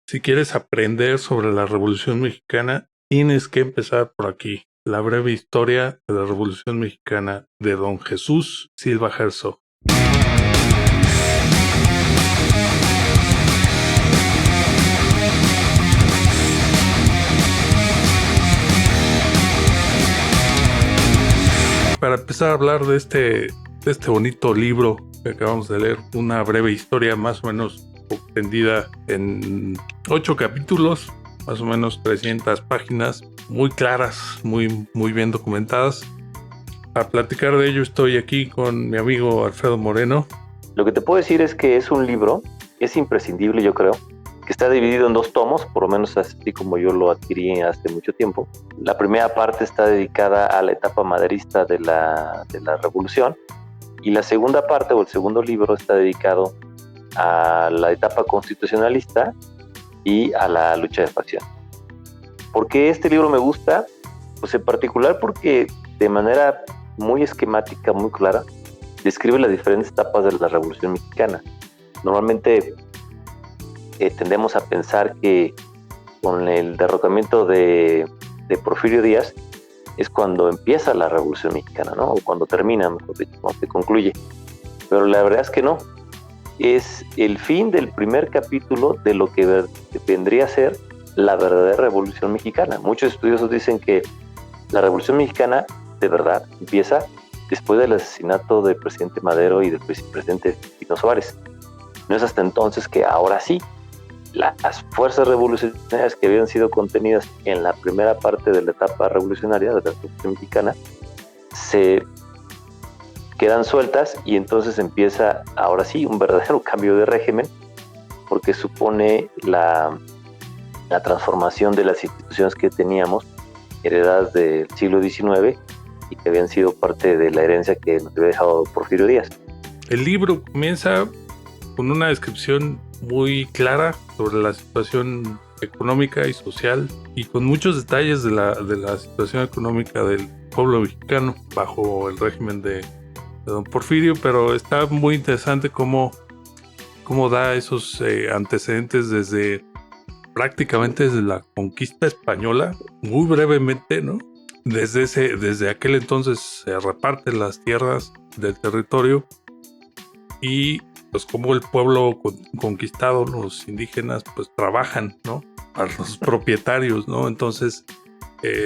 Si quieres aprender sobre la Revolución Mexicana, tienes que empezar por aquí. La breve historia de la Revolución Mexicana de Don Jesús Silva Herzog. Para empezar a hablar de este bonito libro que acabamos de leer, una breve historia más o menos comprendida en 8 capítulos, más o menos 300 páginas, muy claras, muy bien documentadas. A platicar de ello estoy aquí con mi amigo Alfredo Moreno. Lo que te puedo decir es que es un libro, es imprescindible, yo creo, que está dividido en 2 tomos, por lo menos así como yo lo adquirí hace mucho tiempo. La primera parte está dedicada a la etapa maderista de la Revolución, y la segunda parte, o el segundo libro, está dedicado a la etapa constitucionalista y a la lucha de facción. ¿Por qué este libro me gusta? Pues en particular porque de manera muy esquemática, muy clara, describe las diferentes etapas de la Revolución Mexicana. Normalmente tendemos a pensar que con el derrocamiento de Porfirio Díaz es cuando empieza la Revolución Mexicana, ¿no? O cuando termina, mejor dicho, cuando se concluye. Pero la verdad es que no. Es el fin del primer capítulo de lo que vendría a ser la verdadera Revolución Mexicana. Muchos estudiosos dicen que la Revolución Mexicana, de verdad, empieza después del asesinato del presidente Madero y del vicepresidente Pino Suárez. No es hasta entonces que ahora sí, las fuerzas revolucionarias que habían sido contenidas en la primera parte de la etapa revolucionaria de la Revolución Mexicana se quedan sueltas, y entonces empieza ahora sí un verdadero cambio de régimen, porque supone la transformación de las instituciones que teníamos heredadas del siglo XIX y que habían sido parte de la herencia que nos había dejado Porfirio Díaz. El libro comienza con una descripción muy clara sobre la situación económica y social, y con muchos detalles de la situación económica del pueblo mexicano bajo el régimen de don Porfirio, pero está muy interesante cómo da esos antecedentes prácticamente desde la conquista española, muy brevemente, ¿no? Desde aquel entonces se reparten las tierras del territorio, y pues como el pueblo conquistado, los indígenas, pues trabajan, ¿no? Para los propietarios, ¿no? Entonces,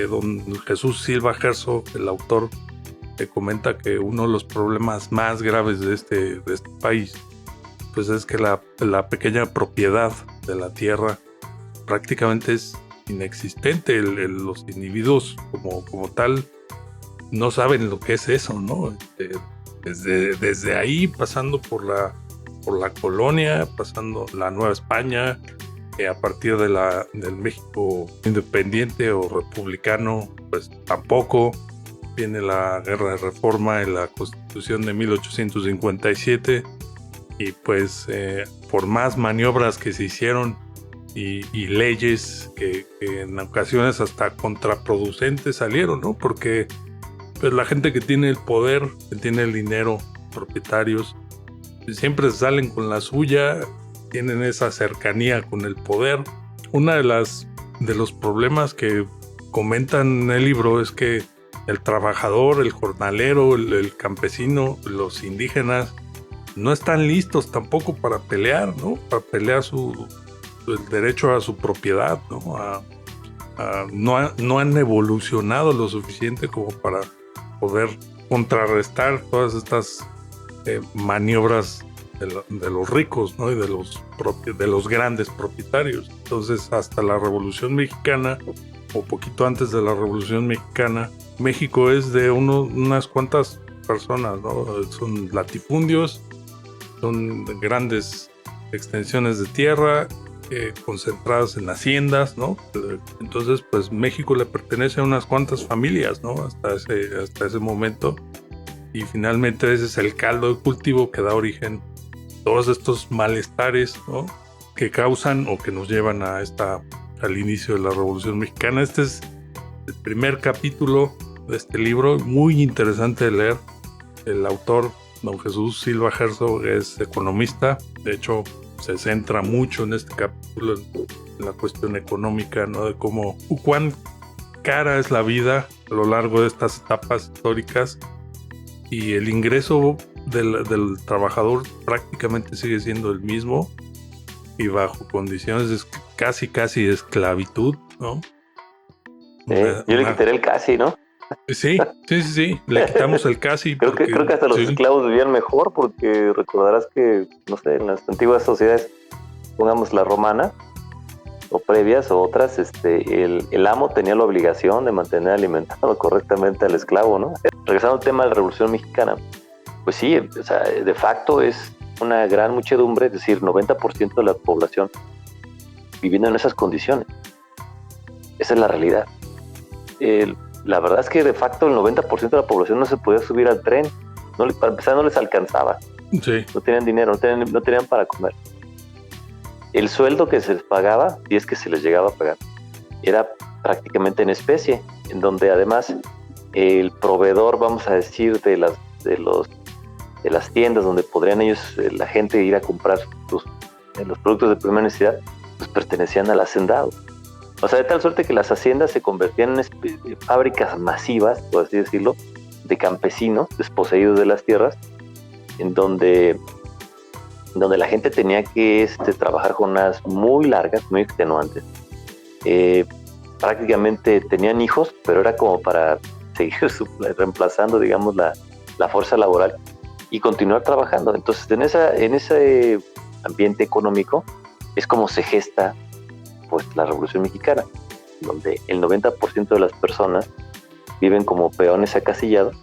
don Jesús Silva Herzog, el autor, comenta que uno de los problemas más graves de este país, pues es que la pequeña propiedad de la tierra prácticamente es inexistente. Los individuos como tal no saben lo que es eso, ¿no? Desde ahí, pasando por la colonia, pasando la Nueva España, a partir del México independiente o republicano, pues tampoco. Viene la Guerra de Reforma y la Constitución de 1857, y pues por más maniobras que se hicieron y leyes que en ocasiones hasta contraproducentes salieron, ¿no? Porque pues la gente que tiene el poder, que tiene el dinero, propietarios, siempre salen con la suya, tienen esa cercanía con el poder. Una de los problemas que comentan en el libro es que el trabajador, el jornalero, el campesino, los indígenas no están listos tampoco para pelear, ¿no? Para pelear el derecho a su propiedad, ¿no? No han evolucionado lo suficiente como para poder contrarrestar todas estas maniobras de los ricos, ¿no? Y de los grandes propietarios. Entonces, hasta la Revolución Mexicana, o poquito antes de la Revolución Mexicana, México es de unas cuantas personas, ¿no? Son latifundios, son grandes extensiones de tierra concentradas en haciendas, ¿no? Entonces, pues México le pertenece a unas cuantas familias, ¿no? Hasta ese momento. Y finalmente ese es el caldo de cultivo que da origen a todos estos malestares, ¿no? Que causan o que nos llevan al inicio de la Revolución Mexicana. Este es el primer capítulo de este libro, muy interesante de leer. El autor, don Jesús Silva Herzog, es economista. De hecho, se centra mucho en este capítulo en la cuestión económica, ¿no? De cuán cara es la vida a lo largo de estas etapas históricas, y el ingreso del trabajador prácticamente sigue siendo el mismo y bajo condiciones de casi esclavitud, ¿no? Yo le quitaría el casi, ¿no? Sí, le quitamos el casi. Creo que hasta los esclavos vivían mejor, porque recordarás que, no sé, en las antiguas sociedades, pongamos la romana, o previas o otras, el amo tenía la obligación de mantener alimentado correctamente al esclavo, ¿no? Regresando al tema de la Revolución Mexicana, pues sí, o sea, de facto es una gran muchedumbre, es decir, 90% de la población viviendo en esas condiciones. Esa es la realidad. La verdad es que de facto el 90% de la población no se podía subir al tren, para empezar no les alcanzaba, sí. No tenían dinero, no tenían para comer. El sueldo que se les pagaba, si es que se les llegaba a pagar, era prácticamente en especie, en donde además el proveedor, vamos a decir, de las tiendas donde podrían ellos, la gente, ir a comprar los productos de primera necesidad, pues pertenecían al hacendado. O sea, de tal suerte que las haciendas se convertían en fábricas masivas, por así decirlo, de campesinos desposeídos de las tierras, en donde la gente tenía que trabajar jornadas muy largas, muy extenuantes. Prácticamente tenían hijos, pero era como para seguir reemplazando, digamos, la fuerza laboral y continuar trabajando. Entonces, en ese ambiente económico es como se gesta, pues, la Revolución Mexicana, donde el 90% de las personas viven como peones acasillados,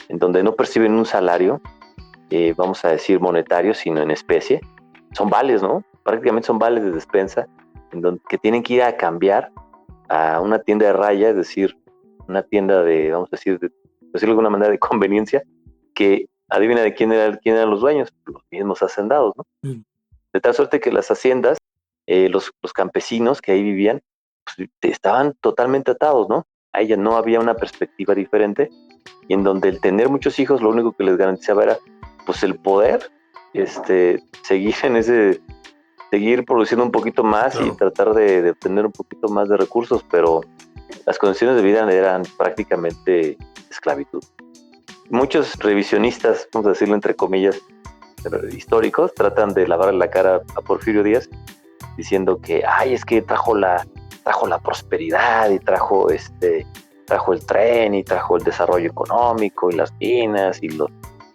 en donde no perciben un salario, vamos a decir monetario, sino en especie. Son vales, ¿no? Prácticamente son vales de despensa, que tienen que ir a cambiar a una tienda de raya, es decir, una tienda de, vamos a decir, de alguna manera, de conveniencia, que adivina de quién eran los dueños, los mismos hacendados, ¿no? De tal suerte que las haciendas, los campesinos que ahí vivían, pues, estaban totalmente atados, ¿no? A ella no había una perspectiva diferente, y en donde el tener muchos hijos lo único que les garantizaba era, pues, el poder seguir produciendo un poquito más, claro, y tratar de obtener un poquito más de recursos, pero las condiciones de vida eran prácticamente esclavitud. Muchos revisionistas, vamos a decirlo entre comillas, históricos, tratan de lavarle la cara a Porfirio Díaz diciendo que, es que trajo la prosperidad y trajo el tren y trajo el desarrollo económico y las minas y los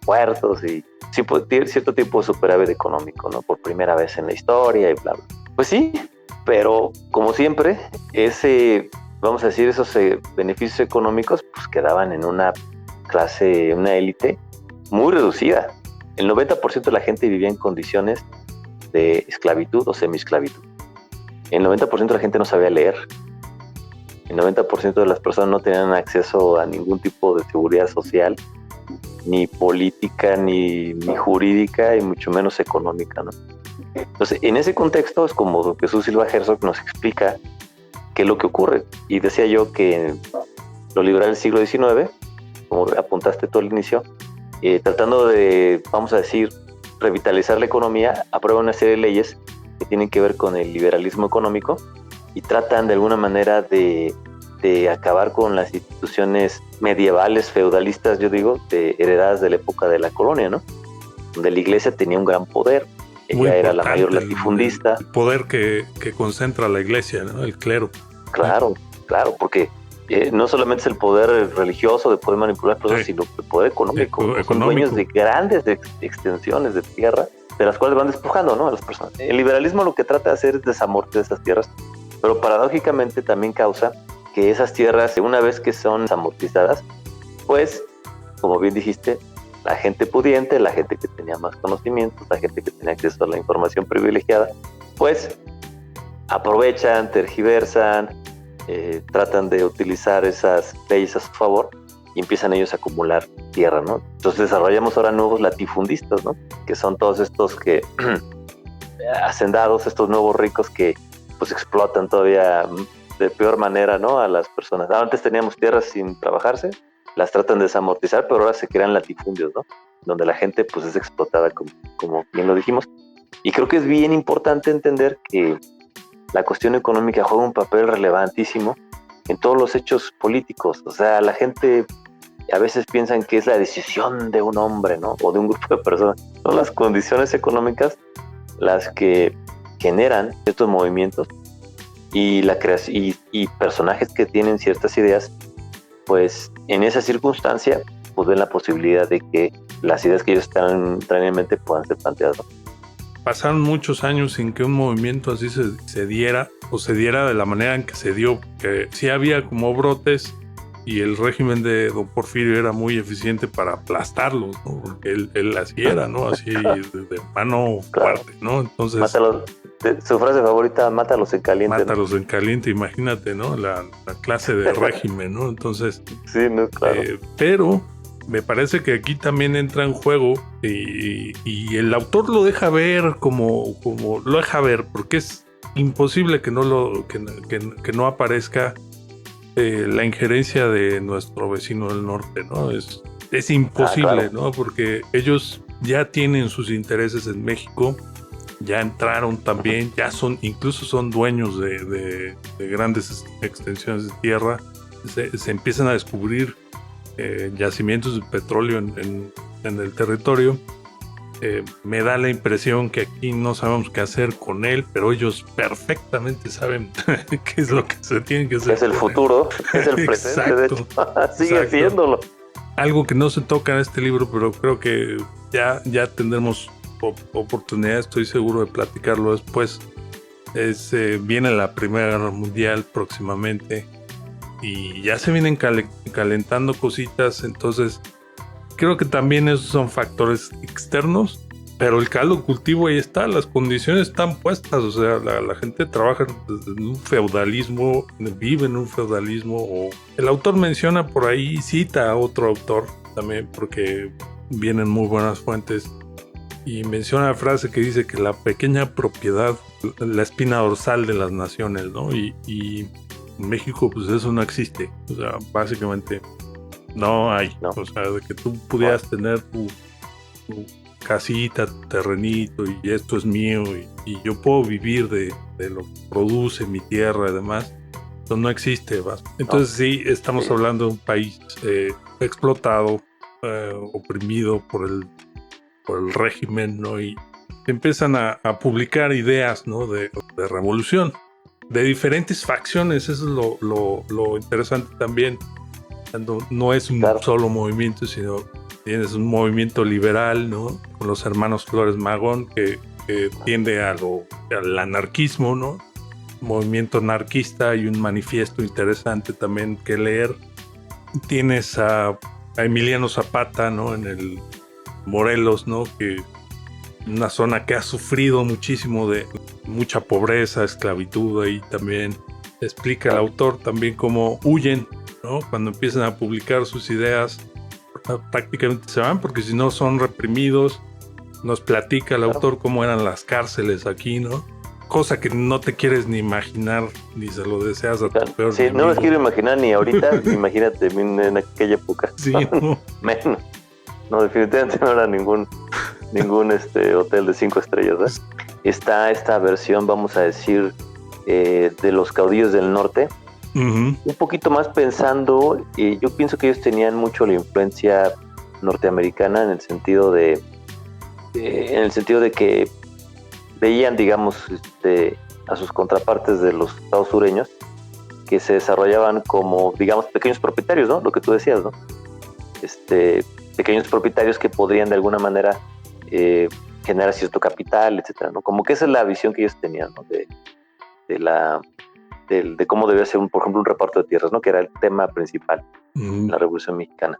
puertos y cierto tipo de superávit económico, ¿no? Por primera vez en la historia y bla, bla. Pues sí, pero como siempre, vamos a decir, esos beneficios económicos, pues quedaban en una clase, una élite muy reducida. El 90% de la gente vivía en condiciones de esclavitud o semiesclavitud. El 90% de la gente no sabía leer. El 90% de las personas no tenían acceso a ningún tipo de seguridad social, ni política, ni jurídica, y mucho menos económica, ¿no? Entonces, en ese contexto es como Jesús Silva Herzog nos explica qué es lo que ocurre. Y decía yo que los liberales del siglo XIX, como apuntaste tú al inicio, tratando de, vamos a decir, revitalizar la economía, aprueban una serie de leyes que tienen que ver con el liberalismo económico y tratan de alguna manera de acabar con las instituciones medievales, feudalistas, yo digo, heredadas de la época de la colonia, ¿no? Donde la iglesia tenía un gran poder. Ella era la mayor latifundista. El poder que concentra la iglesia, ¿no? El clero. Claro, porque no solamente es el poder religioso de poder manipular personas, sino el poder económico. Son dueños de grandes extensiones de tierra, de las cuales van despojando, ¿no?, a las personas. El liberalismo lo que trata de hacer es desamortizar esas tierras, pero paradójicamente también causa que esas tierras, una vez que son desamortizadas, pues, como bien dijiste, la gente pudiente, la gente que tenía más conocimientos, la gente que tenía acceso a la información privilegiada, pues aprovechan, tergiversan, tratan de utilizar esas leyes a su favor y empiezan ellos a acumular tierra, ¿no? Entonces desarrollamos ahora nuevos latifundistas, ¿no? Que son todos estos que hacendados, estos nuevos ricos que pues explotan todavía de peor manera, ¿no?, a las personas. Antes teníamos tierras sin trabajarse, las tratan de desamortizar, pero ahora se crean latifundios, ¿no?, donde la gente pues es explotada, como bien lo dijimos. Y creo que es bien importante entender que la cuestión económica juega un papel relevantísimo en todos los hechos políticos. O sea, la gente a veces piensan que es la decisión de un hombre, ¿no? O de un grupo de personas. Son las condiciones económicas las que generan estos movimientos y personajes que tienen ciertas ideas, pues en esa circunstancia pues ven la posibilidad de que las ideas que ellos traen en mente puedan ser planteadas, ¿no? Pasaron muchos años sin que un movimiento así se diera, o se diera de la manera en que se dio, que sí había como brotes, y el régimen de don Porfirio era muy eficiente para aplastarlos, ¿no? Porque él así era, ¿no? Así de mano fuerte, ¿no? Entonces, su frase favorita, mátalos en caliente. Mátalos, ¿no? En caliente, imagínate, ¿no? La clase de régimen, ¿no? Entonces, sí, no, claro. Pero me parece que aquí también entra en juego y el autor lo deja ver como lo deja ver, porque es imposible que no aparezca la injerencia de nuestro vecino del norte, ¿no? Es imposible, claro, ¿no? Porque ellos ya tienen sus intereses en México, ya entraron también, incluso son dueños de grandes extensiones de tierra, se empiezan a descubrir yacimientos de petróleo en el territorio. Me da la impresión que aquí no sabemos qué hacer con él, pero ellos perfectamente saben qué es lo que se tiene que hacer. Es el futuro, es el presente, de hecho. Sigue siéndolo. Algo que no se toca en este libro, pero creo que ya tendremos oportunidad, estoy seguro, de platicarlo después. Viene la Primera Guerra Mundial próximamente y ya se vienen calentando cositas, entonces creo que también esos son factores externos, pero el caldo cultivo ahí está, las condiciones están puestas, o sea, la gente trabaja en un feudalismo, vive en un feudalismo, o el autor menciona por ahí, cita a otro autor también, porque vienen muy buenas fuentes, y menciona la frase que dice que la pequeña propiedad, la espina dorsal de las naciones, ¿no? Y en México, pues eso no existe, o sea, básicamente no hay, no. O sea, de que tú pudieras tener tu casita, tu terrenito y esto es mío y yo puedo vivir de lo que produce mi tierra y demás, eso no existe, ¿vas? Entonces sí, estamos hablando de un país explotado, oprimido por el régimen, ¿no? Y empiezan a publicar ideas, ¿no? de revolución, de diferentes facciones, eso es lo interesante también. No es un solo movimiento, sino tienes un movimiento liberal, ¿no? Con los hermanos Flores Magón, que tiende al anarquismo, ¿no? Movimiento anarquista y un manifiesto interesante también que leer. Tienes a Emiliano Zapata, ¿no? En el Morelos, ¿no? Que una zona que ha sufrido muchísimo de mucha pobreza, esclavitud, ahí también explica el autor también cómo huyen, ¿no? Cuando empiezan a publicar sus ideas, prácticamente se van, porque si no son reprimidos. Nos platica el autor cómo eran las cárceles aquí, ¿no? Cosa que no te quieres ni imaginar, ni se lo deseas a tu peor enemigo. No las quiero imaginar ni ahorita, imagínate en aquella época. Sí, no. Menos. No, definitivamente no era ningún hotel de 5 estrellas, ¿eh? Está esta versión, vamos a decir, de los caudillos del norte. Uh-huh. Un poquito más pensando, yo pienso que ellos tenían mucho la influencia norteamericana en el sentido de que veían, digamos, a sus contrapartes de los estados sureños que se desarrollaban como, digamos, pequeños propietarios, ¿no? Lo que tú decías, ¿no? Pequeños propietarios que podrían de alguna manera generar cierto capital, etcétera, ¿no? Como que esa es la visión que ellos tenían, ¿no? De cómo debía ser, por ejemplo, un reparto de tierras, ¿no? Que era el tema principal en la Revolución Mexicana.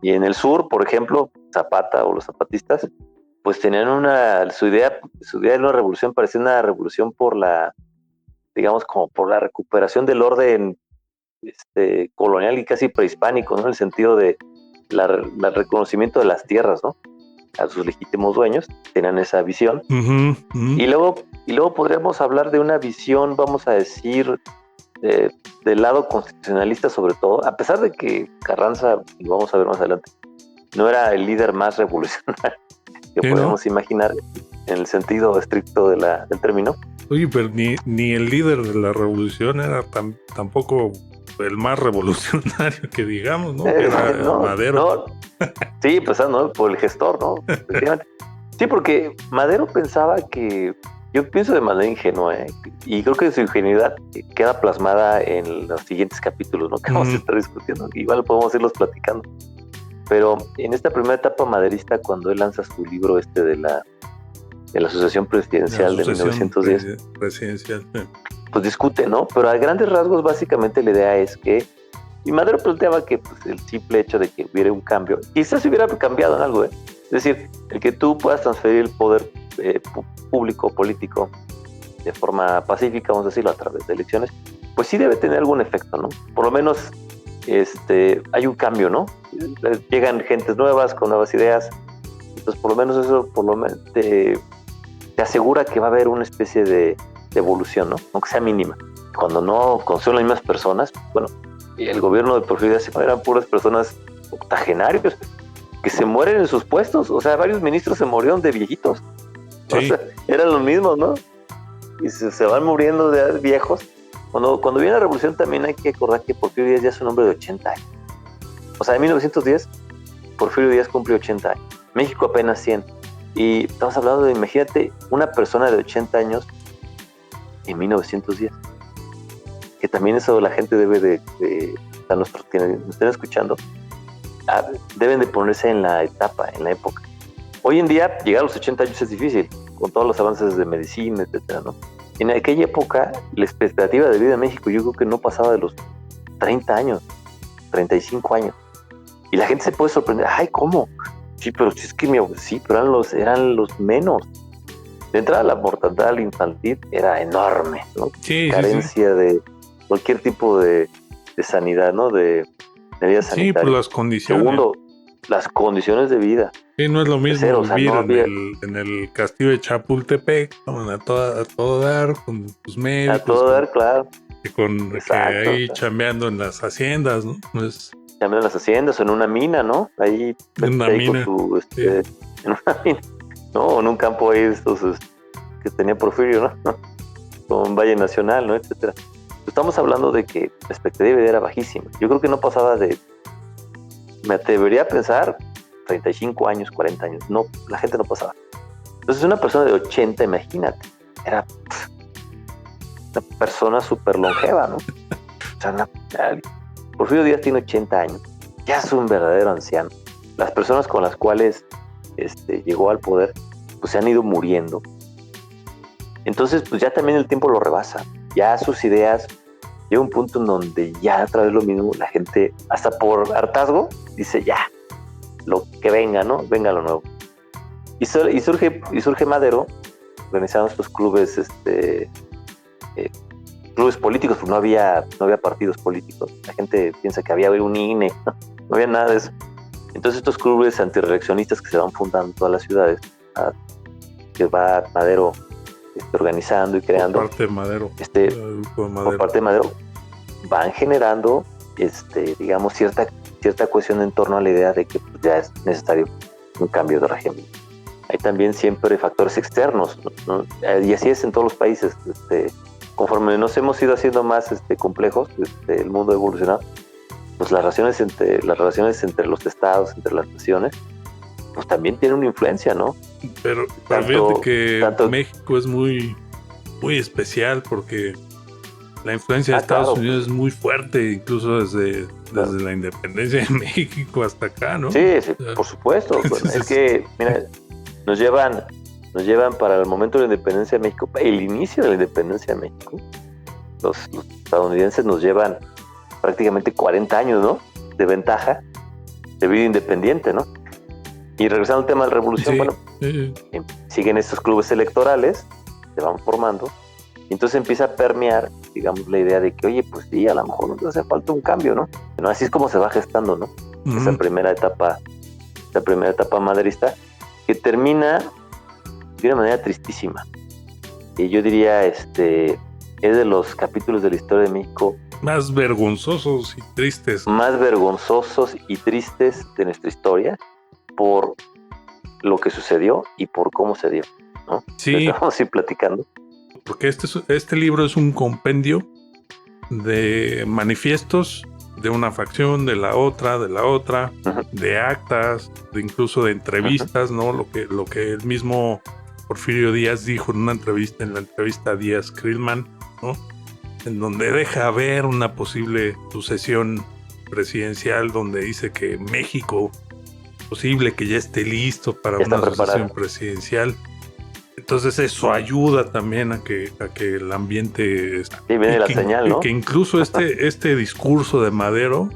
Y en el sur, por ejemplo, Zapata o los zapatistas, pues tenían su idea de una revolución, parecía una revolución por digamos, como por la recuperación del orden colonial y casi prehispánico, ¿no? En el sentido de el reconocimiento de las tierras, ¿no? A sus legítimos dueños, tenían esa visión. Uh-huh, uh-huh. Y luego podríamos hablar de una visión, vamos a decir, del lado constitucionalista sobre todo, a pesar de que Carranza, lo vamos a ver más adelante, no era el líder más revolucionario que podemos imaginar. en el sentido estricto del término. Oye, pero ni el líder de la revolución era tampoco el más revolucionario que digamos, ¿no? Que era Madero. No. Sí, pues no, por el gestor, ¿no? Efectivamente. Sí, porque Madero pensaba que, yo pienso de manera ingenua, y creo que su ingenuidad queda plasmada en los siguientes capítulos, ¿no? Que vamos a estar discutiendo. Igual podemos irlos platicando. Pero en esta primera etapa maderista, cuando él lanza su libro de la Asociación Presidencial de 1910, presidencial, pues discute, ¿no? Pero a grandes rasgos, básicamente la idea es que, y Madero planteaba que pues, el simple hecho de que hubiera un cambio, quizás se hubiera cambiado en algo, Es decir, el que tú puedas transferir el poder público, político, de forma pacífica, vamos a decirlo, a través de elecciones, pues sí debe tener algún efecto, ¿no? Por lo menos hay un cambio, ¿no? Llegan gentes nuevas con nuevas ideas, entonces por lo menos eso te asegura que va a haber una especie de evolución, ¿no? Aunque sea mínima. Cuando son las mismas personas, bueno, el gobierno de Porfirio Díaz eran puras personas octogenarios que se mueren en sus puestos, o sea, varios ministros se murieron de viejitos, sí. O sea, eran los mismos, ¿no? Y se van muriendo de viejos. Cuando viene la revolución también hay que acordar que Porfirio Díaz ya es un hombre de 80 años. O sea, en 1910, Porfirio Díaz cumplió 80 años. México apenas 100. Y estamos hablando de, imagínate, una persona de 80 años en 1910. Que también eso la gente debe de nos estén escuchando, deben de ponerse en la etapa, en la época. Hoy en día, llegar a los 80 años es difícil, con todos los avances de medicina, etcétera, ¿no? En aquella época, la expectativa de vida en México yo creo que no pasaba de los 30 años, 35 años. Y la gente se puede sorprender, ¡ay, cómo! Sí, pero es que sí, pero eran los menos. De entrada, la mortandad infantil era enorme, ¿no? Sí, carencia de cualquier tipo de sanidad, ¿no? De vida sanitaria. Sí, por las condiciones. Segundo, las condiciones de vida. Sí, no es lo mismo vivir en el castillo de Chapultepec, a todo dar, con tus médicos. A todo dar, claro. Que ahí chambeando en las haciendas, ¿no? Chambeando en las haciendas o en una mina, ¿no? Ahí en una mina. En una mina. No, en un campo ahí estos que tenía Porfirio, ¿no? Con Valle Nacional, ¿no? Etcétera. Estamos hablando de que la expectativa de vida era bajísima. Yo creo que no pasaba me atrevería a pensar 35 años, 40 años. No, la gente no pasaba. Entonces una persona de 80, imagínate, era una persona súper longeva, ¿no? O sea, Porfirio Díaz tiene 80 años, ya es un verdadero anciano. Las personas con las cuales llegó al poder, pues se han ido muriendo. Entonces, pues ya también el tiempo lo rebasa. Ya sus ideas llega un punto en donde ya a través de lo mismo la gente, hasta por hartazgo, dice ya, lo que venga, ¿no? Venga lo nuevo. Y surge Madero organizando estos clubes, clubes políticos, porque no había partidos políticos. La gente piensa que había un INE, no había nada de eso. Entonces estos clubes antirreeleccionistas que se van fundando en todas las ciudades, que va Madero organizando y creando. Por parte de Madero. Por parte de Madero, van generando, digamos, cierta cohesión en torno a la idea de que pues, ya es necesario un cambio de régimen. Hay también siempre factores externos, ¿no? Y así es en todos los países. Conforme nos hemos ido haciendo más complejos, el mundo ha evolucionado, pues las relaciones entre los estados, entre las naciones, pues también tienen una influencia, ¿no? Pero fíjate que México es muy, muy especial porque la influencia de Estados Unidos es muy fuerte, incluso desde la independencia de México hasta acá, ¿no? Sí, por supuesto. Es que, mira, nos llevan para el momento de la independencia de México, el inicio de la independencia de México. Los estadounidenses nos llevan prácticamente 40 años, ¿no? De ventaja de vida independiente, ¿no? Y regresando al tema de la revolución, siguen estos clubes electorales, se van formando, y entonces empieza a permear, digamos, la idea de que, oye, pues sí, a lo mejor nos hace falta un cambio, ¿no? Así es como se va gestando, ¿no? Esa primera etapa maderista, que termina de una manera tristísima. Y yo diría, es de los capítulos de la historia de México más vergonzosos y tristes. Más vergonzosos y tristes de nuestra historia, por lo que sucedió y por cómo se dio. ¿no? Sí. Vamos a ir platicando. Porque este libro es un compendio de manifiestos de una facción, de la otra, Uh-huh. de actas, incluso de entrevistas, Uh-huh. ¿no? Lo que el mismo Porfirio Díaz dijo en una entrevista, a Díaz-Krielman, ¿no? En donde deja ver una posible sucesión presidencial, donde dice que México posible que ya esté listo para una sucesión presidencial. Entonces eso ayuda también a que el ambiente... Sí, viene la señal, ¿no? Que incluso este discurso de Madero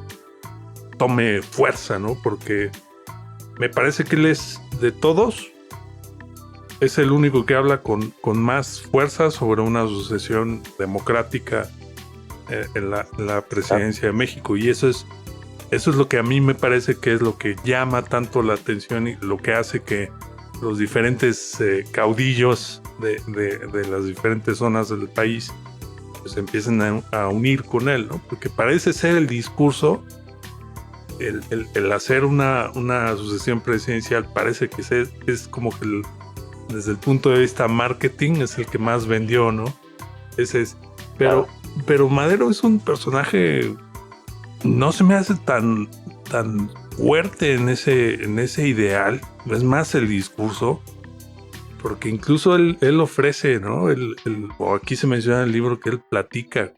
tome fuerza, ¿no? Porque me parece que él es, de todos, es el único que habla con más fuerza sobre una sucesión democrática en la presidencia de México. Y eso es lo que a mí me parece que es lo que llama tanto la atención y lo que hace que los diferentes caudillos de las diferentes zonas del país pues empiecen a unir con él, ¿no? Porque parece ser el discurso, el hacer una sucesión presidencial, parece que es como que desde el punto de vista marketing es el que más vendió, ¿no? Ese es. Pero Madero es un personaje, no se me hace tan fuerte en ese ideal. Es más el discurso, porque incluso él ofrece, ¿no? O aquí se menciona en el libro que él platica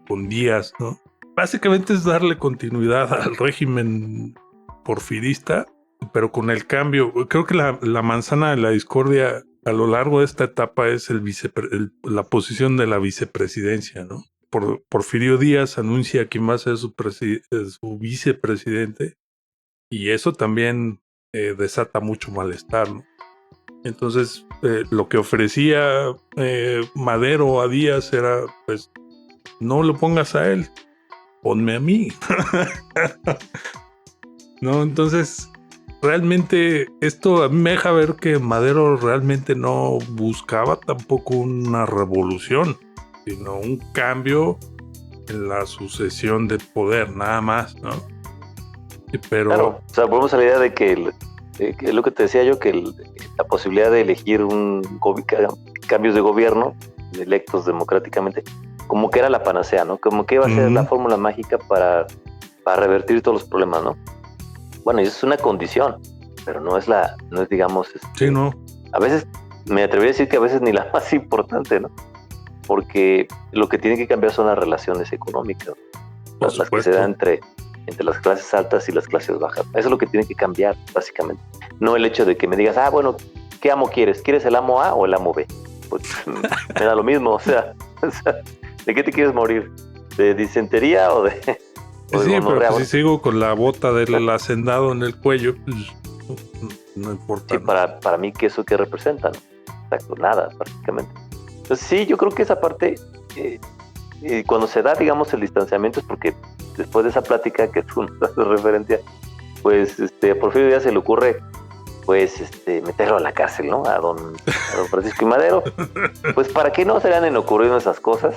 con Díaz, ¿no? Básicamente es darle continuidad al régimen porfirista, pero con el cambio. Creo que la manzana de la discordia a lo largo de esta etapa es la posición de la vicepresidencia, ¿no? Porfirio Díaz anuncia quién va a ser su vicepresidente, y eso también desata mucho malestar, ¿no? Entonces, lo que ofrecía Madero a Díaz era, pues, no lo pongas a él, ponme a mí. ¿No? Entonces, realmente esto a mí me deja ver que Madero realmente no buscaba tampoco una revolución, sino un cambio en la sucesión de poder, nada más, ¿no? Pero... Claro, o sea, volvemos a la idea de que lo que te decía yo, que la posibilidad de elegir cambios de gobierno electos democráticamente, como que era la panacea, ¿no? Como que iba a ser la fórmula mágica para revertir todos los problemas, ¿no? Bueno, y eso es una condición, pero no es digamos... Sí, no. A veces, me atrevería a decir que a veces ni la más importante, ¿no? Porque lo que tiene que cambiar son las relaciones económicas, las que se dan entre las clases altas y las clases bajas. Eso es lo que tiene que cambiar, básicamente. No el hecho de que me digas, bueno, ¿qué amo quieres? ¿Quieres el amo A o el amo B? Pues me da lo mismo, o sea, ¿de qué te quieres morir? ¿De disentería o de...? Sí, pero pues si sigo con la bota del hacendado en el cuello, pues no importa. Sí, ¿no? Para mí, ¿qué representa? ¿No? Exacto, nada, prácticamente. Entonces sí, yo creo que esa parte, cuando se da, digamos, el distanciamiento, es porque después de esa plática que tú nos das de referencia, pues a Porfirio Díaz se le ocurre, pues, meterlo a la cárcel, ¿no? A don Francisco y Madero. Pues, ¿para qué no se le han ocurrido esas cosas?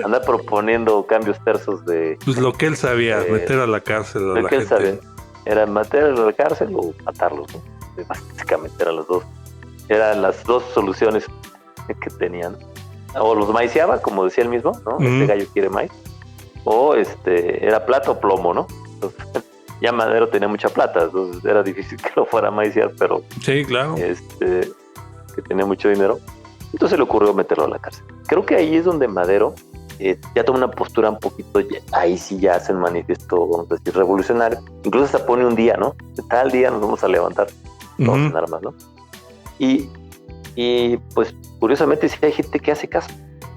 Andar proponiendo cambios tersos de... Pues lo que él sabía, meter a la cárcel a la gente. Lo que él sabía era meterlo a la cárcel o matarlos, ¿no? Básicamente eran las dos soluciones que tenían. O los maiciaba, como decía él mismo, ¿no? Este gallo quiere maíz. O era plata o plomo, ¿no? Entonces, ya Madero tenía mucha plata, entonces era difícil que lo fuera a maiciar, pero... Sí, claro. Que tenía mucho dinero. Entonces le ocurrió meterlo a la cárcel. Creo que ahí es donde Madero ya toma una postura un poquito, ahí sí ya hace el manifiesto, vamos a decir, revolucionario. Incluso hasta pone un día, ¿no? Tal día nos vamos a levantar todos en armas, ¿no? Y pues curiosamente sí hay gente que hace caso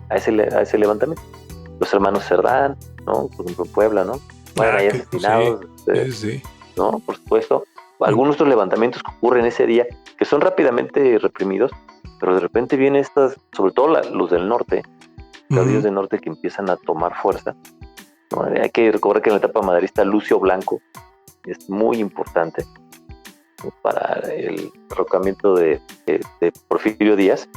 a ese levantamiento. Los hermanos Cerdán, ¿no? Por ejemplo, en Puebla, ¿no? Bueno, ahí asesinados. Sí. ¿No? Por supuesto. Algunos otros levantamientos que ocurren ese día, que son rápidamente reprimidos, pero de repente vienen estas, sobre todo los del norte, caudillos del norte que empiezan a tomar fuerza, ¿no? Hay que recordar que en la etapa maderista Lucio Blanco es muy importante, ¿no? Para el derrocamiento de Porfirio Díaz.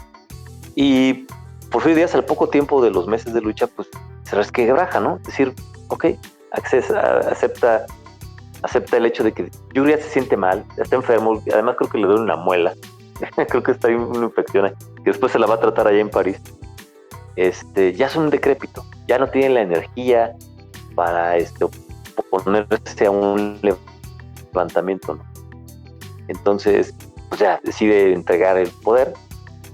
Y Porfirio Díaz, al poco tiempo de los meses de lucha, pues se resquebraja, ¿no? Es decir, ok, acepta el hecho de que Yuri se siente mal, está enfermo, además creo que le duele una muela, creo que está ahí una infección, que después se la va a tratar allá en París. Ya son un decrépito, ya no tienen la energía para oponerse a un levantamiento, ¿no? Entonces, pues ya decide entregar el poder,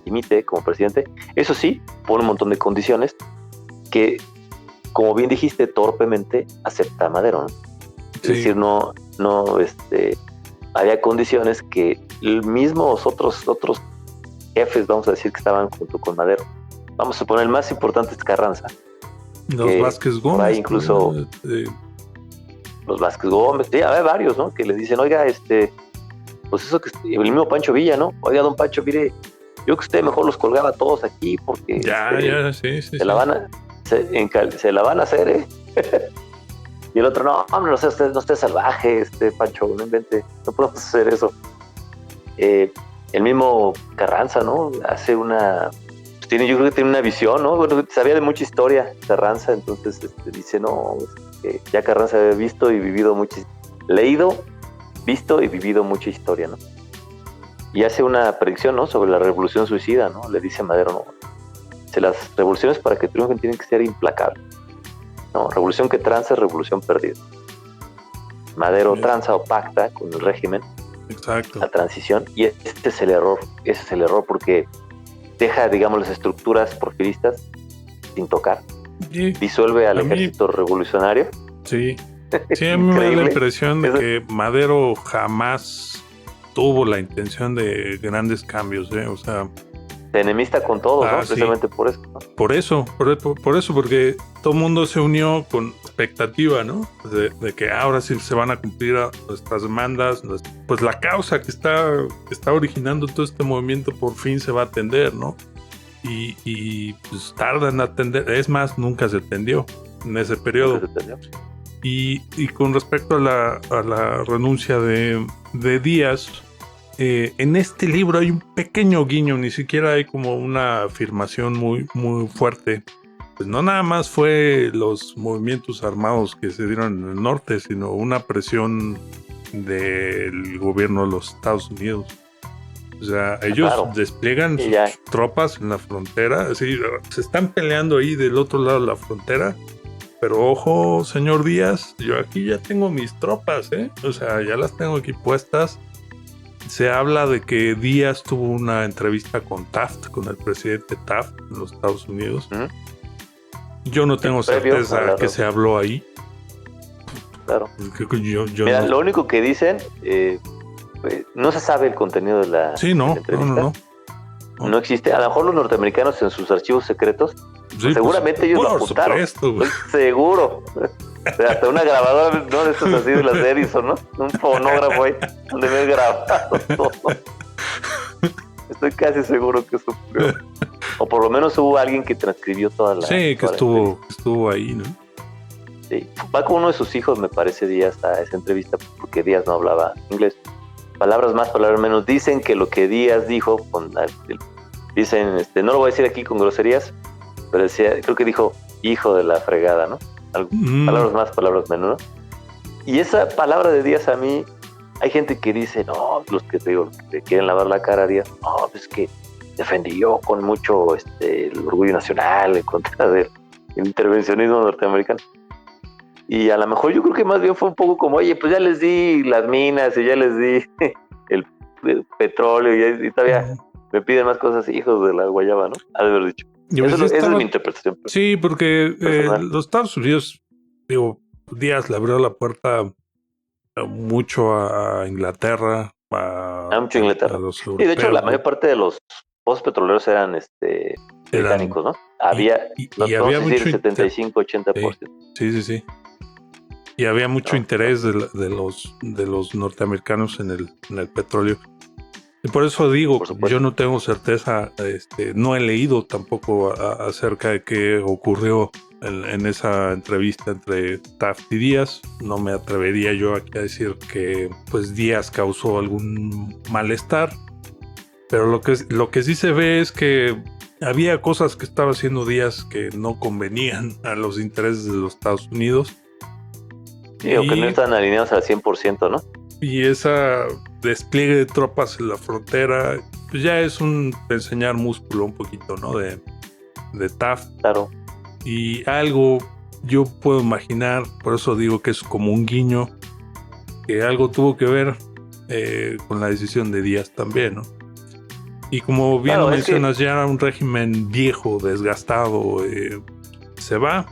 dimite como presidente. Eso sí, pone un montón de condiciones que, como bien dijiste, torpemente acepta Madero, ¿no? Sí. Es decir, no, había condiciones que los mismos otros jefes, vamos a decir, que estaban junto con Madero. Vamos a suponer, el más importante es Carranza. Los Vázquez Gómez. Ahí incluso los Vázquez Gómez, sí, hay varios, ¿no? Que les dicen, oiga, pues eso que el mismo Pancho Villa, ¿no? Oiga, don Pancho, mire, yo que usted mejor los colgaba a todos aquí porque sí. Se la van a hacer, ¿eh? Y el otro, no, hombre, no esté salvaje, Pancho, no invente, no podemos hacer eso. El mismo Carranza, ¿no? Hace yo creo que tiene una visión, ¿no? Bueno, sabía de mucha historia Carranza, entonces dice, no, ya Carranza había visto y vivido leído, visto y vivido mucha historia, ¿no? Y hace una predicción, ¿no? Sobre la revolución suicida, ¿no? Le dice a Madero, ¿no? Las revoluciones para que triunfen tienen que ser implacables. No, revolución que tranza es revolución perdida. Madero tranza o pacta con el régimen. Exacto. La transición, y ese es el error porque deja, digamos, las estructuras porfiristas sin tocar. Sí. Disuelve al ejército revolucionario. Sí. Sí, a mí me da la impresión de que Madero jamás tuvo la intención de grandes cambios, o sea, se enemista con todos, ¿no? Precisamente sí. Por eso, ¿no? Por eso, porque todo el mundo se unió con expectativa, ¿no? De que ahora sí se van a cumplir nuestras demandas, pues la causa que está originando todo este movimiento por fin se va a atender, ¿no? Y pues tarda en atender, es más, nunca se atendió en ese periodo. Y con respecto a la renuncia de Díaz, en este libro hay un pequeño guiño, ni siquiera hay como una afirmación muy, muy fuerte. Pues no nada más fue los movimientos armados que se dieron en el norte, sino una presión del gobierno de los Estados Unidos. O sea, ellos despliegan sus tropas en la frontera, así, se están peleando ahí del otro lado de la frontera. Pero ojo, señor Díaz, yo aquí ya tengo mis tropas, o sea, ya las tengo aquí puestas. Se habla de que Díaz tuvo una entrevista con Taft, con el presidente Taft en los Estados Unidos. Yo no tengo certeza que se habló ahí. Claro. Yo Mira, lo único que dicen, no se sabe el contenido de la entrevista. No existe. A lo mejor los norteamericanos en sus archivos secretos, sí, seguramente ellos lo apuntaron. Estoy seguro. O sea, hasta una grabadora, no de estos así de las Edison, ¿no? Un fonógrafo ahí donde me he grabado todo. Estoy casi seguro que eso ocurrió. O por lo menos hubo alguien que transcribió toda la... Sí, que estuvo ahí, ¿no? Sí. Va con uno de sus hijos, me parece, Díaz, a esa entrevista, porque Díaz no hablaba inglés. Palabras más, palabras menos. Dicen que lo que Díaz dijo, dicen, no lo voy a decir aquí con groserías, pero creo que dijo, hijo de la fregada, ¿no? Palabras más, palabras menos, ¿no? Y esa palabra de Díaz a mí, hay gente que dice, no, los que te digo, que quieren lavar la cara a Díaz, no, pues que defendió con mucho el orgullo nacional en contra del intervencionismo norteamericano. Y a lo mejor yo creo que más bien fue un poco como, oye, pues ya les di las minas y ya les di el petróleo y todavía me piden más cosas, hijos de la guayaba, ¿no? Ha de haber dicho. Esa es mi interpretación. Sí, porque los Estados Unidos, Díaz le abrió la puerta mucho a Inglaterra. Mucho a Inglaterra. Y de hecho la mayor parte de los pozos petroleros eran británicos, ¿no? Había, y había mucho 75-80%. Sí. Y había mucho interés de los norteamericanos en el petróleo. Y por eso digo, yo no tengo certeza, no he leído tampoco acerca de qué ocurrió en esa entrevista entre Taft y Díaz. No me atrevería yo aquí a decir que pues Díaz causó algún malestar, pero lo que sí se ve es que había cosas que estaba haciendo Díaz que no convenían a los intereses de los Estados Unidos. Sí, o que no están alineados al 100%, ¿no? Y esa despliegue de tropas en la frontera pues ya es enseñar músculo un poquito, ¿no? De Taft. Claro. Y algo yo puedo imaginar, por eso digo que es como un guiño, que algo tuvo que ver con la decisión de Díaz también, ¿no? Y como bien lo mencionas, ya era un régimen viejo, desgastado, se va.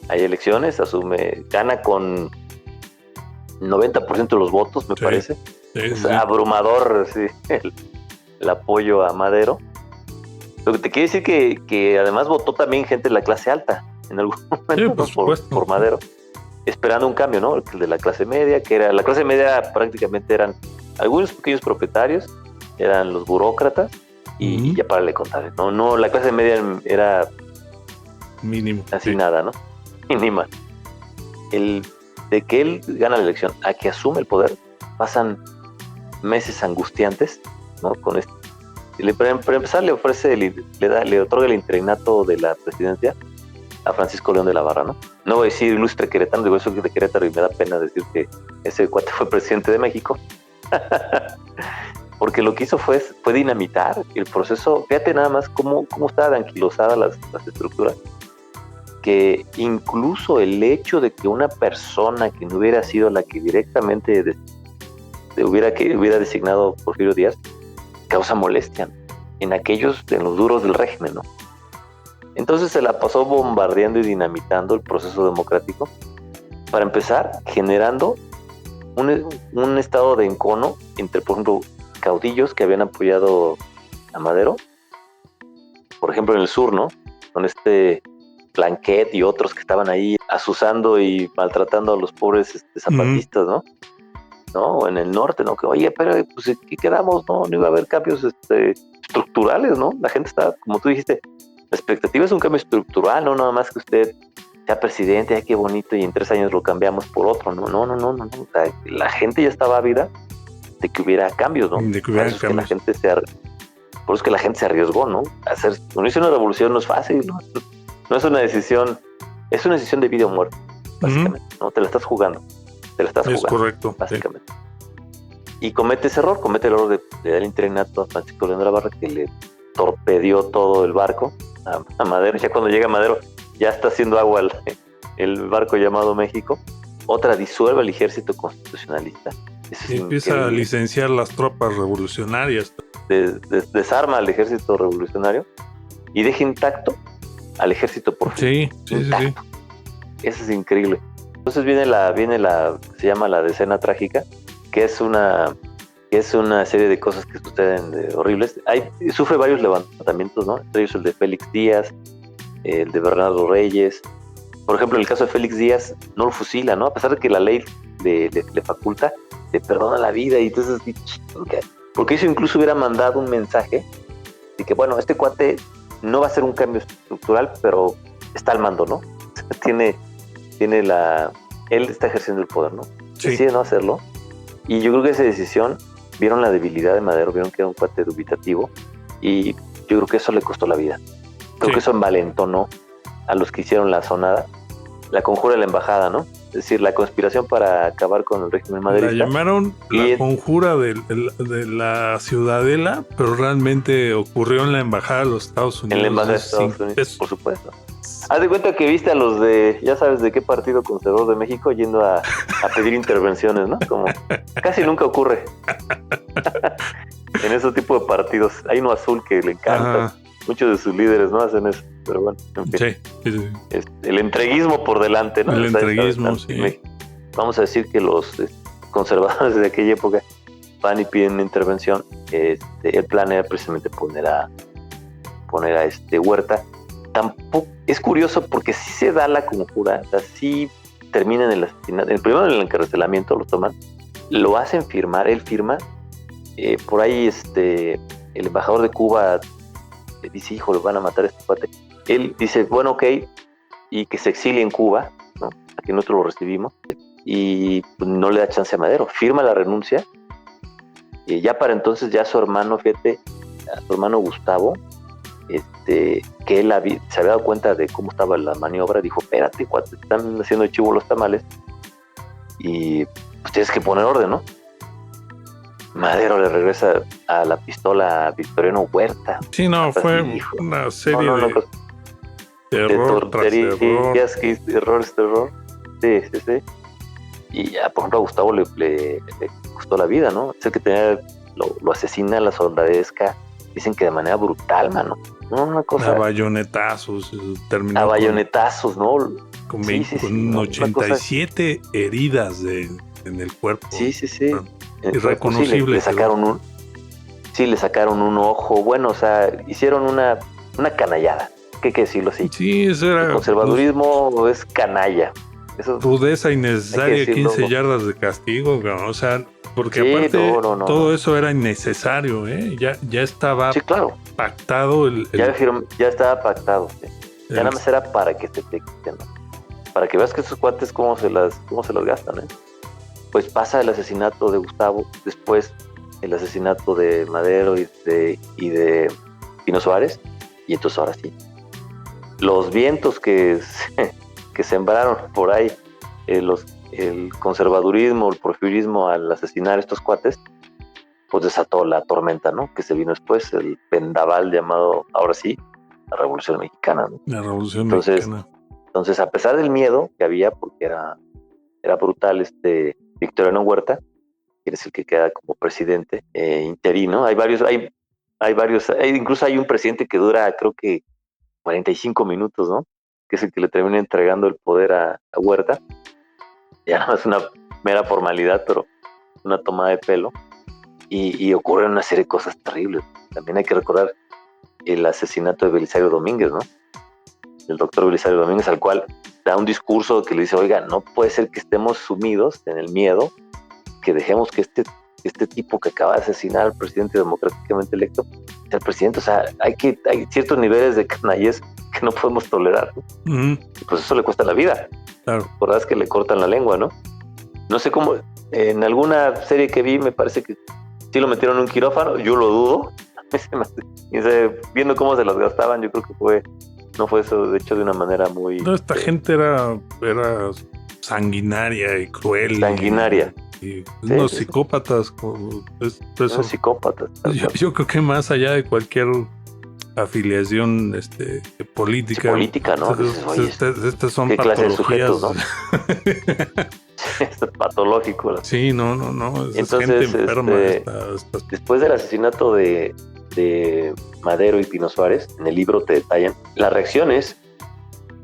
Hay elecciones, asume, gana con 90% de los votos, me parece. Es abrumador, sí, el apoyo a Madero. Lo que te quiere decir que además votó también gente de la clase alta en algún momento, por Madero, esperando un cambio, ¿no? El de la clase media, que era la clase media, prácticamente eran algunos pequeños propietarios, eran los burócratas y ya para le contar, no, la clase media era mínimo, así nada, ¿no? Mínima. De que él gana la elección a que asume el poder pasan meses angustiantes, ¿no? Con esto. Para empezar le ofrece, le otorga el interinato de la presidencia a Francisco León de la Barra, ¿no? No voy a decir ilustre queretano, digo eso de Querétaro y me da pena decir que ese cuate fue presidente de México. Porque lo que hizo fue dinamitar el proceso. Fíjate nada más cómo estaban anquilosadas las estructuras, que incluso el hecho de que una persona que no hubiera sido la que directamente hubiera designado Porfirio Díaz causa molestia en los duros del régimen, ¿no? Entonces se la pasó bombardeando y dinamitando el proceso democrático, para empezar generando un estado de encono entre, por ejemplo, caudillos que habían apoyado a Madero, por ejemplo en el sur, ¿no? Con Blanquet y otros que estaban ahí asusando y maltratando a los pobres zapatistas, ¿no? O en el norte, ¿no? Que, oye, pero pues aquí quedamos, ¿no? No iba a haber cambios estructurales, ¿no? La gente está, como tú dijiste, la expectativa es un cambio estructural, no nada más que usted sea presidente, ay, qué bonito, y en 3 años lo cambiamos por otro, no. O sea, la gente ya estaba ávida de que hubiera cambios, ¿no? De que hubiera cambios. Por eso es que la gente se arriesgó, ¿no? Unirse a una revolución no es fácil, ¿no? No es una decisión, es una decisión de vida o muerte, básicamente, ¿no? Te la estás jugando. Es correcto. Básicamente. Sí. Y comete ese error, comete el error de dar el interinato a Francisco León de la Barra, que le torpedió todo el barco a Madero. Ya cuando llega Madero, ya está haciendo agua el barco llamado México. Otra, disuelve el ejército constitucionalista. Y empieza a licenciar las tropas revolucionarias. Desarma al ejército revolucionario y deja intacto al ejército porfiriano. Sí. Eso es increíble. Entonces viene se llama la decena trágica, que es una serie de cosas que suceden horribles. Sufre varios levantamientos, ¿no? Entre ellos el de Félix Díaz, el de Bernardo Reyes. Por ejemplo, en el caso de Félix Díaz, no lo fusila, ¿no? A pesar de que la ley le faculta, le perdona la vida, y entonces, porque eso incluso hubiera mandado un mensaje de que, bueno, este cuate no va a ser un cambio estructural, pero está al mando, ¿no? Él está ejerciendo el poder, ¿no? Sí. Decide no hacerlo, y yo creo que esa decisión, vieron la debilidad de Madero, vieron que era un cuate dubitativo, y yo creo que eso le costó la vida. Creo que eso envalentonó a los que hicieron la sonada, la conjura de la embajada, ¿no? Es decir, la conspiración para acabar con el régimen maderista. La llamaron la conjura de la Ciudadela, pero realmente ocurrió en la embajada de los Estados Unidos. En la embajada de Estados Unidos, por supuesto. Haz de cuenta que viste a los ya sabes de qué partido conservador de México yendo a pedir intervenciones, ¿no? Como casi nunca ocurre en ese tipo de partidos. Hay uno azul que le encanta. Ajá. Muchos de sus líderes no hacen eso, pero bueno, en fin. Sí. El entreguismo por delante, ¿no? El entreguismo, sí. Vamos a decir que los conservadores de aquella época van y piden una intervención. El plan era precisamente poner a Huerta. Tampoco es curioso porque sí se da la conjura, o sea, sí termina en el asesinato. Primero en el encarcelamiento lo toman, lo hacen firmar, él firma. Por ahí el embajador de Cuba dice, hijo, lo van a matar a este cuate. Él dice, bueno, ok, y que se exilie en Cuba, ¿no? Aquí nosotros lo recibimos, y pues, no le da chance a Madero, firma la renuncia, y ya para entonces ya su hermano, fíjate, a su hermano Gustavo, que él se había dado cuenta de cómo estaba la maniobra, dijo, espérate, cuate, están haciendo chivo los tamales, y pues tienes que poner orden, ¿no? Madero le regresa a la pistola a Victoriano Huerta. Sí, no, fue Hijo. una serie de de error tras error. tonterías, error. Sí. Y ya, por ejemplo, a Gustavo le costó la vida, ¿no? Es el que lo asesina a la soldadesca, dicen que de manera brutal, mano. No, una cosa. A bayonetazos, terminó a bayonetazos, ¿no? Con Sí, con no, 87 heridas en el cuerpo. Sí. Irreconocible. Sí, le sacaron un ojo. Bueno, o sea, hicieron una canallada. ¿Qué hay que decirlo así? Sí, eso era. El conservadurismo es canalla. Eso rudeza innecesaria, 15 ¿no? yardas de castigo, o sea, porque sí, aparte no. todo eso era innecesario, ya estaba pactado ya estaba pactado, sí. Ya nada más era para que te quiten, ¿no? Para que veas que esos cuates cómo se las gastan, Pues pasa el asesinato de Gustavo, después el asesinato de Madero y de Pino Suárez, y entonces ahora sí, los vientos que sembraron por ahí el conservadurismo, el porfirismo al asesinar a estos cuates, pues desató la tormenta, ¿no? Que se vino después, el vendaval llamado, ahora sí, la Revolución Mexicana, ¿no? La Revolución Mexicana. Entonces, a pesar del miedo que había, porque era brutal, Victoriano Huerta, que es el que queda como presidente interino, incluso hay un presidente que dura, creo que 45 minutos, ¿no? Que es el que le termina entregando el poder a Huerta. Ya no es una mera formalidad, pero una toma de pelo. Y ocurren una serie de cosas terribles. También hay que recordar el asesinato de Belisario Domínguez, ¿no? El doctor Belisario Domínguez, al cual da un discurso que le dice, oiga, no puede ser que estemos sumidos en el miedo, que dejemos que este tipo que acaba de asesinar al presidente democráticamente electo sea el presidente. O sea, hay ciertos niveles de canallez que no podemos tolerar, ¿no? Uh-huh. Y pues eso le cuesta la vida. Claro. La verdad es que le cortan la lengua, ¿no? No sé cómo, en alguna serie que vi me parece que sí lo metieron en un quirófano, yo lo dudo. Viendo cómo se las gastaban, yo creo que no fue eso, de hecho, de una manera muy... No, esta gente era sanguinaria y cruel. Sanguinaria. Y unos psicópatas. Unos psicópatas. Yo creo que más allá de cualquier afiliación política. Sí, política, ¿no? Estas son ¿qué patologías. Clase de sujetos, ¿no? Esto es patológico. Sí, no. Entonces, gente enferma. Después del asesinato de Madero y Pino Suárez, en el libro te detallan las reacciones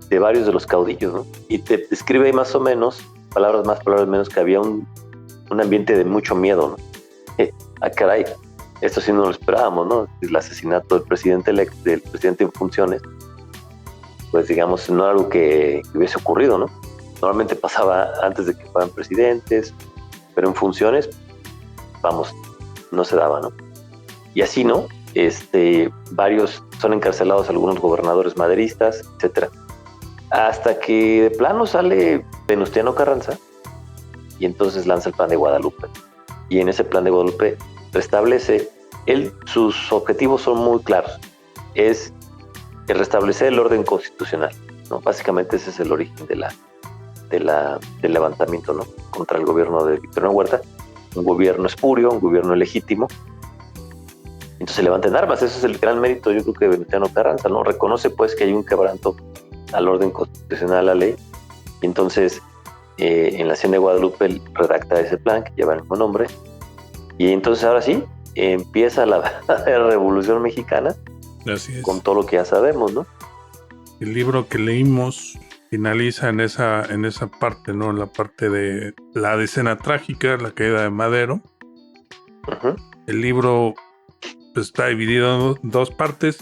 de varios de los caudillos, ¿no? Y te describe más o menos, palabras más, palabras menos, que había un ambiente de mucho miedo, ¿no? Caray, esto sí no lo esperábamos, ¿no? El asesinato del presidente en funciones, pues digamos, no era algo que hubiese ocurrido, ¿no? Normalmente pasaba antes de que fueran presidentes, pero en funciones, vamos, no se daba, ¿no? Y así, ¿no? Varios son encarcelados, algunos gobernadores maderistas, etcétera. Hasta que de plano sale Venustiano Carranza y entonces lanza el Plan de Guadalupe. Y en ese Plan de Guadalupe restablece, sus objetivos son muy claros. Es el restablecer el orden constitucional, ¿no? Básicamente ese es el origen del levantamiento, ¿no? Contra el gobierno de Victoriano Huerta, un gobierno espurio, un gobierno ilegítimo. Entonces se levantan armas. Ese es el gran mérito, yo creo, que Venustiano Carranza, ¿no? Reconoce pues que hay un quebranto al orden constitucional, a la ley, y entonces en la Hacienda de Guadalupe redacta ese plan que lleva el mismo nombre, y entonces ahora sí empieza la verdadera Revolución Mexicana. Así es. Con todo lo que ya sabemos, ¿no? El libro que leímos finaliza en esa parte, ¿no? En la parte de la decena trágica, la caída de Madero. Uh-huh. El libro pues, está dividido en dos partes.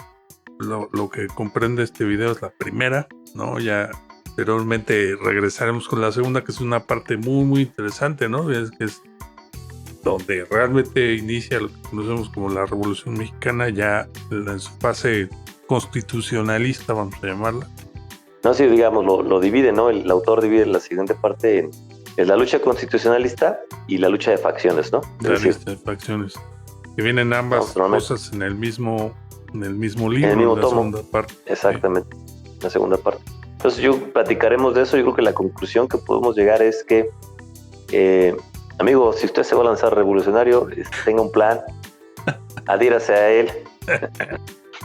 Lo que comprende este video es la primera, ¿no? Ya posteriormente regresaremos con la segunda, que es una parte muy, muy interesante, ¿no? Que es donde realmente inicia lo que conocemos como la Revolución Mexicana, ya en su fase constitucionalista, vamos a llamarla. No, sí, digamos, lo divide, ¿no? El autor divide la siguiente parte en la lucha constitucionalista y la lucha de facciones, ¿no? La lucha de facciones. Que vienen ambas cosas en el mismo libro, en el mismo la tomo. segunda parte. Exactamente, la segunda parte. Entonces platicaremos de eso. Yo creo que la conclusión que podemos llegar es que amigo, si usted se va a lanzar revolucionario, tenga un plan, adhiérase a él,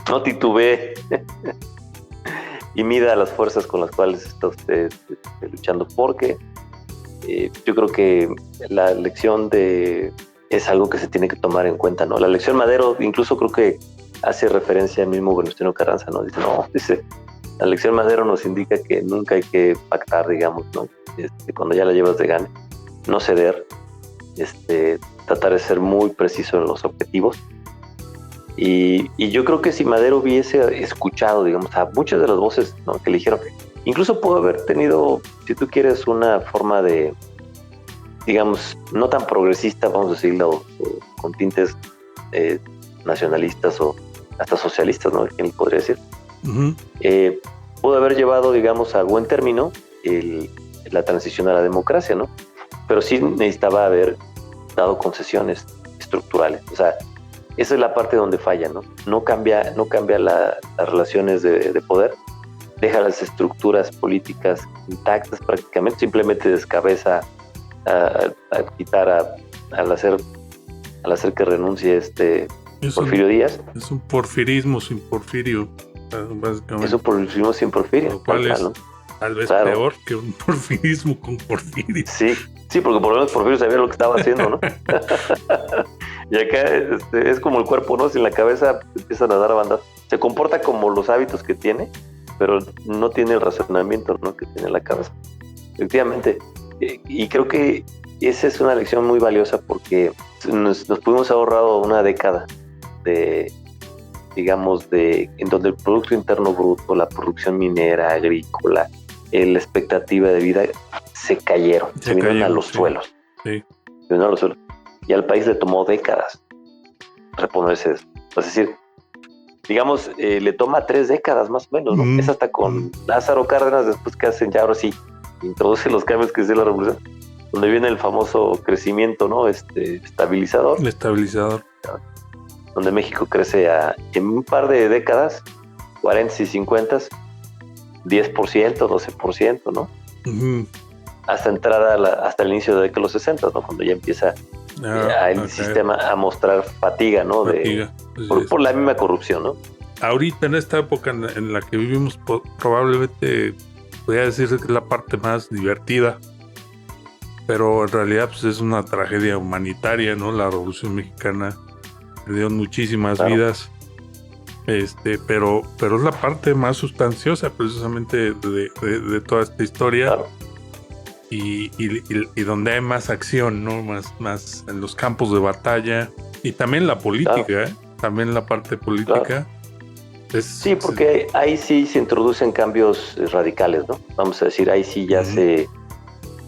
no titubee y mida las fuerzas con las cuales está usted luchando, porque yo creo que la elección es algo que se tiene que tomar en cuenta, ¿no? La elección Madero, incluso creo que hace referencia al mismo Venustiano Carranza, ¿no? Dice, la elección Madero nos indica que nunca hay que pactar, digamos, ¿no? Cuando ya la llevas de gane, no ceder, tratar de ser muy preciso en los objetivos. Y yo creo que si Madero hubiese escuchado, digamos, a muchas de las voces, ¿no?, que le dijeron, incluso pudo haber tenido, si tú quieres, una forma de, digamos, no tan progresista, vamos a decirlo, o con tintes nacionalistas o hasta socialistas, ¿no? ¿Quién le podría decir? Uh-huh. Pudo haber llevado, digamos, a buen término la transición a la democracia, ¿no? Pero sí necesitaba haber dado concesiones estructurales. O sea, esa es la parte donde falla, ¿no? No cambia las relaciones de poder, deja las estructuras políticas intactas prácticamente, simplemente descabeza a quitar al hacer que renuncie Porfirio Díaz. Es un porfirismo sin Porfirio, básicamente. Es un porfirismo sin Porfirio. Lo cual es, ¿no?, tal vez peor que un porfirismo con Porfirio. Sí, porque por lo menos Porfirio sabía lo que estaba haciendo, ¿no? Y acá es como el cuerpo, ¿no? Si en la cabeza empiezan a dar bandas, se comporta como los hábitos que tiene, pero no tiene el razonamiento, ¿no?, que tiene en la cabeza. Efectivamente. Y creo que esa es una lección muy valiosa, porque nos pudimos ahorrado una década en donde el Producto Interno Bruto, la producción minera, agrícola, la expectativa de vida se cayeron, se vinieron a los suelos. Sí. Se vinieron a los suelos. Y al país le tomó décadas reponerse eso. Es decir, digamos, le toma 3 décadas más o menos, ¿no? Es hasta con Lázaro Cárdenas, después que hacen ya ahora sí, introduce los cambios que dice la revolución, donde viene el famoso crecimiento, ¿no? Estabilizador. El estabilizador. Donde México crece en un par de décadas, 40 y 50, 10%, 12%, ¿no? Uh-huh. Hasta hasta el inicio de los 60, ¿no? Cuando ya empieza el sistema a mostrar fatiga, ¿no? Por la misma corrupción, ¿no? Ahorita, en esta época en la que vivimos, probablemente podría decir que es la parte más divertida, pero en realidad pues es una tragedia humanitaria, ¿no? La Revolución Mexicana dio muchísimas vidas, pero es la parte más sustanciosa precisamente de toda esta historia. Claro. Y donde hay más acción, ¿no? Más en los campos de batalla, y también la política, claro. También la parte política. Claro. Sí, porque ahí sí se introducen cambios radicales, ¿no? Vamos a decir, ahí sí ya se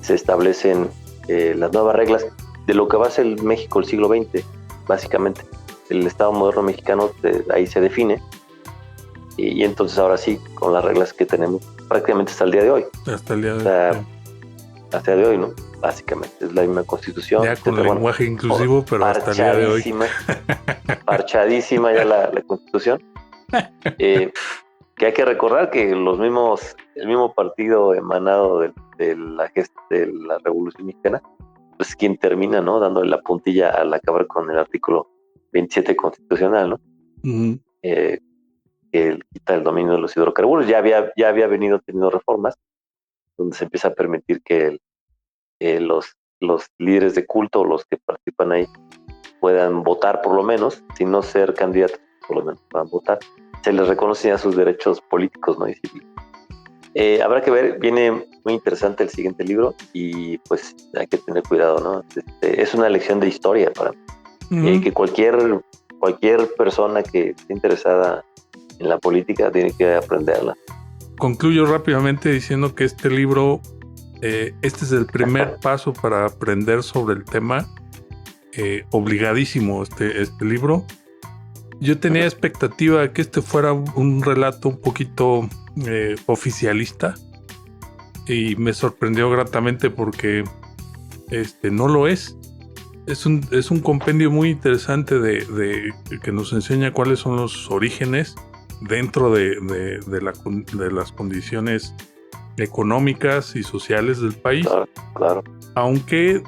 establecen las nuevas reglas de lo que va a ser México el siglo XX, básicamente. El Estado moderno mexicano ahí se define, y entonces ahora sí, con las reglas que tenemos prácticamente hasta el día de hoy. Hasta el día de hoy. Hasta el día de hoy, ¿no? Básicamente es la misma Constitución. Ya con el lenguaje inclusivo, pero hasta el día de hoy. Parchadísima ya la Constitución. Que hay que recordar que el mismo partido emanado de la Revolución Mexicana, pues quien termina, ¿no?, dándole la puntilla al acabar con el artículo 27 constitucional, ¿no? Uh-huh. Que quita el dominio de los hidrocarburos. Ya había venido teniendo reformas donde se empieza a permitir que los líderes de culto, los que participan ahí, puedan votar por lo menos, si no ser candidatos, por lo menos puedan votar. Se les reconocen ya sus derechos políticos, ¿no?, y cívicos. Habrá que ver, viene muy interesante el siguiente libro, y pues hay que tener cuidado, ¿no? Es una lección de historia para mí. Uh-huh. Que cualquier persona que esté interesada en la política tiene que aprenderla. Concluyo rápidamente diciendo que este libro, este es el primer paso para aprender sobre el tema. Obligadísimo este libro. Yo tenía expectativa de que este fuera un relato un poquito oficialista, y me sorprendió gratamente porque no lo es. Es un compendio muy interesante de que nos enseña cuáles son los orígenes dentro de las condiciones económicas y sociales del país. Claro. Aunque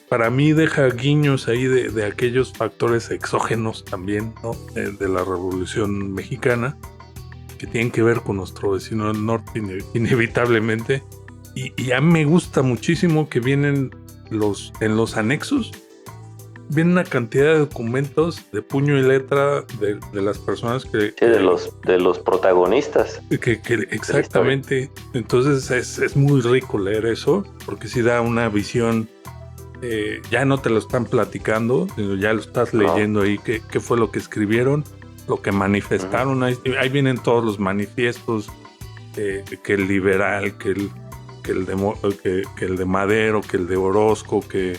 para mí deja guiños ahí de aquellos factores exógenos también, ¿no? De la Revolución Mexicana, que tienen que ver con nuestro vecino del norte inevitablemente. Y a mí me gusta muchísimo que vienen en los anexos, viene una cantidad de documentos de puño y letra de las personas que... Sí, de los protagonistas. Que exactamente. Entonces es muy rico leer eso, porque sí da una visión, ya no te lo están platicando, sino ya lo estás leyendo ahí, qué fue lo que escribieron, lo que manifestaron. Ahí vienen todos los manifiestos, que el liberal, que el de Madero, que el de Orozco, que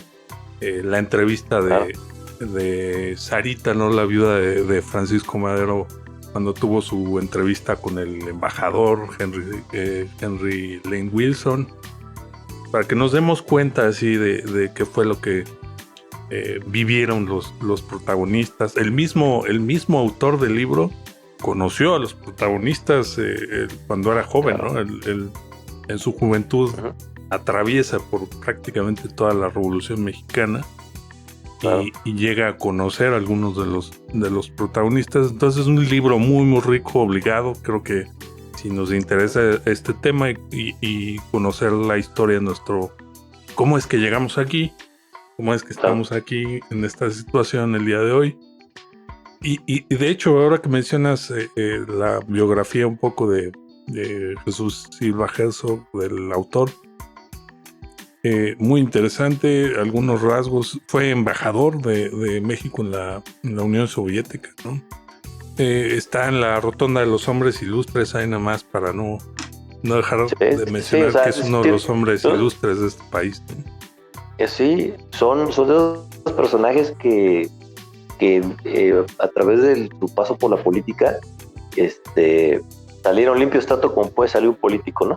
la entrevista de Sarita, ¿no? La viuda de Madero, cuando tuvo su entrevista con el embajador Henry Lane Wilson, para que nos demos cuenta así de qué fue lo que vivieron los protagonistas. El mismo autor del libro conoció a los protagonistas cuando era joven, ¿no? En su juventud atraviesa por prácticamente toda la Revolución Mexicana. Y llega a conocer a algunos de los protagonistas. Entonces es un libro muy muy rico, obligado. Creo que si nos interesa este tema y conocer la historia de cómo es que llegamos aquí, cómo es que estamos aquí en esta situación el día de hoy. Y de hecho, ahora que mencionas la biografía un poco de Jesús Silva Herzog, del autor, muy interesante, algunos rasgos. Fue embajador de México en la Unión Soviética, ¿no? Está en la Rotonda de los Hombres Ilustres, ahí nada más para no dejar de mencionar que es uno de los hombres ilustres de este país, ¿no? Sí, son de esos personajes que a través de su paso por la política salieron limpios tanto como puede salir un político, ¿no?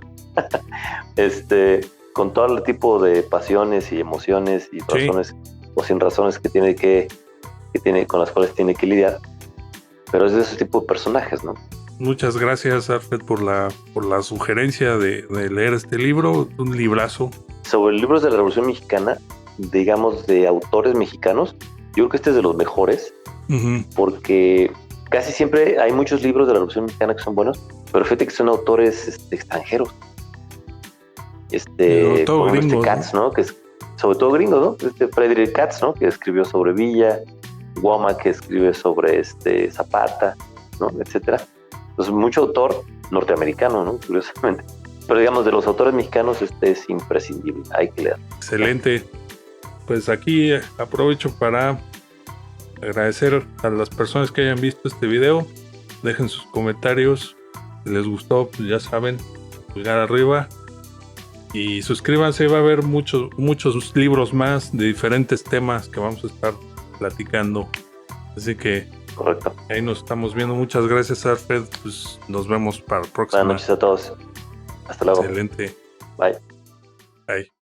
Con todo el tipo de pasiones y emociones y razones o sin razones que tiene con las cuales tiene que lidiar, pero es de ese tipo de personajes, ¿no? Muchas gracias, Alfred, por la sugerencia de leer este libro, un librazo. Sobre libros de la Revolución Mexicana, digamos, de autores mexicanos, yo creo que este es de los mejores, porque casi siempre hay muchos libros de la Revolución Mexicana que son buenos, pero fíjate que son autores extranjeros. Todo gringo, Katz, ¿no? Que es sobre todo gringo, ¿no? Frederick Katz, ¿no? Que escribió sobre Villa, Guama, que escribe sobre Zapata, ¿no? Etcétera. Entonces, mucho autor norteamericano, ¿no? Curiosamente. Pero digamos, de los autores mexicanos, es imprescindible, hay que leer. Excelente. Pues aquí aprovecho para agradecer a las personas que hayan visto este video. Dejen sus comentarios. Si les gustó, pues ya saben, pulgar arriba. Y suscríbanse, va a haber muchos libros más de diferentes temas que vamos a estar platicando. Así que correcto, ahí nos estamos viendo. Muchas gracias, Alfred. Pues nos vemos para la próxima. Buenas noches a todos. Hasta luego. Excelente. Bye. Bye.